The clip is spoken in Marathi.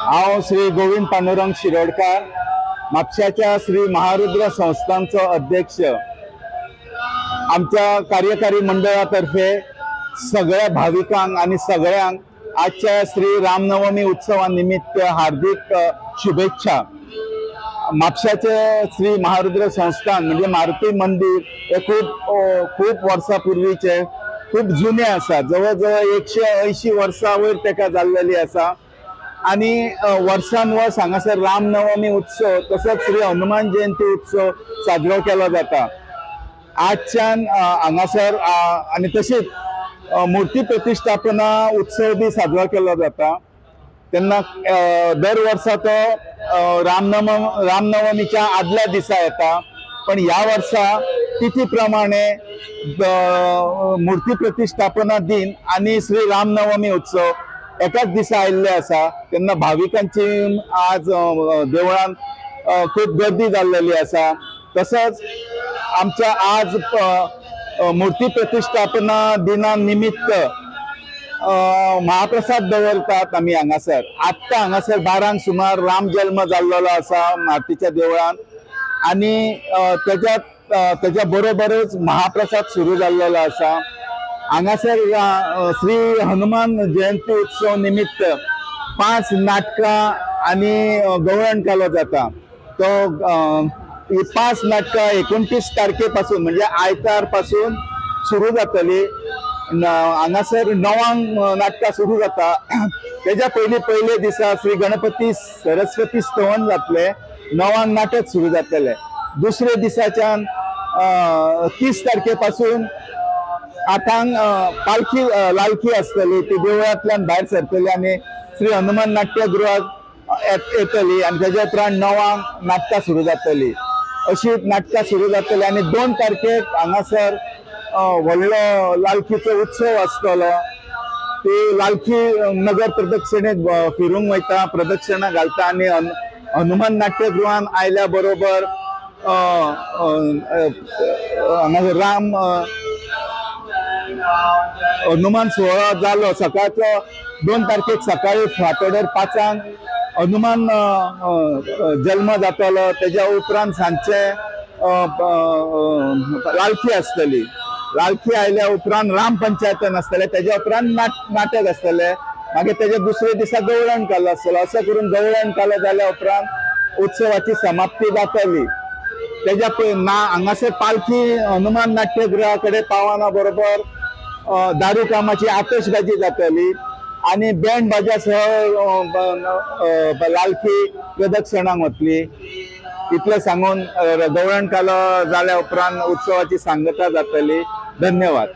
हांव श्री गोविंद पांडुरंग शिरोडकार, म्हापशाच्या श्री महारुद्र संस्थांचो अध्यक्ष। आमच्या कार्यकारी मंडळातर्फे सगळ्या भाविकांक आणि सगळ्यांक आजच्या श्री रामनवमी उत्सवानिमित्त हार्दिक शुभेच्छा। म्हापशाचे श्री महारुद्र संस्थान म्हणजे मारुती मंदिर हे खूप वर्सांपूर्वीचे खूप जुने आसा, जवळ 180 वर्सां वयर तेका जाल्लेली आसा। आणि वर्षानुवर्स हांगासर रामनवमी उत्सव तसोच श्री हनुमान जयंती उत्सव साजरो केलो जाता। आजच्यान हांगासर आणि तशीच मूर्ती प्रतिष्ठापना उत्सव बी साजरो केलो जाता। तेन्ना दर वर्सा तो रामनवमीच्या आदल्या दिसा येता, पण ह्या वर्सा तिथी प्रमाणे मूर्ती प्रतिष्ठापना दिन आणि श्री रामनवमी उत्सव एकाच दिसा आयिल्ले आसा। तेन्ना भाविकांची आज देवळान खूप गर्दी जाल्लेली आसा। तसोच आमच्या आज मूर्ती प्रतिष्ठापना दिना निमित्त महाप्रसाद दवरतात आमी हांगासर। आत्ता हांगासर 12 सुमार राम जल्म जाल्लो आसा मारुतीच्या देवळान, आणि तेच्या बरोबरच महाप्रसाद सुरू जाल्लो आसा। हांगासर श्री हनुमान जयंती उत्सव निमित्त 5 नाटकां आणि गवळण केलो जाता। तो ही 5 नाटकां 29 तारखेपासून म्हणजे आयतार पासून सुरू जातली। हांगासर 9 नाटकां सुरू जाता। तेच्या पयले दिसा श्री गणपती सरस्वती स्तवन जातले, 9 नाटक सुरू जातले। दुसरे दिसाच्यान 30 तारखेपासून आठांक पालखी लालखी आसतली, ती देवळांतल्यान भायर सरतली आणि श्री हनुमान नाट्यगृहात येतली, आणि तेच्या उपरांत 9 नाटकां सुरू जातली। अशी नाटकां सुरू जातली आणि 2 तारखेक हांगासर व्हडलो लालखीचो उत्सव आसतलो। ती लालखी नगर प्रदक्षिणेक फिरूंक वयता, प्रदक्षिणा घालता, आणि हनुमान नाट्यगृहान आयल्या बरोबर हांगासर हनुमान सोहळा जालो। सकाळचो 2 तारखेक सकाळी फांतोडेर 5 हनुमान जल्म जातलो। तेच्या उपरांत सांजचे लालखी आसतली। लालखी आयल्या उपरांत राम पंचायतन आसतले, तेच्या उपरांत नाटक आसतले। मागीर तेच्या दुसरे दिसा गवळण कालो आसतलो। असो करून गवळण कालो जाल्या उपरांत उत्सवाची समाप्ती जातली। तेच्या हांगासर पालखी हनुमान नाट्यगृहा कडेन पावना बरोबर दारू कामाची आतशबाजी जातली, आणि बँड बाजा सह लालखी प्रदक्षिणाक वतली। इतलें सांगून गवळण कालो जाल्या उपरांत उत्सवाची सांगता जातली। धन्यवाद।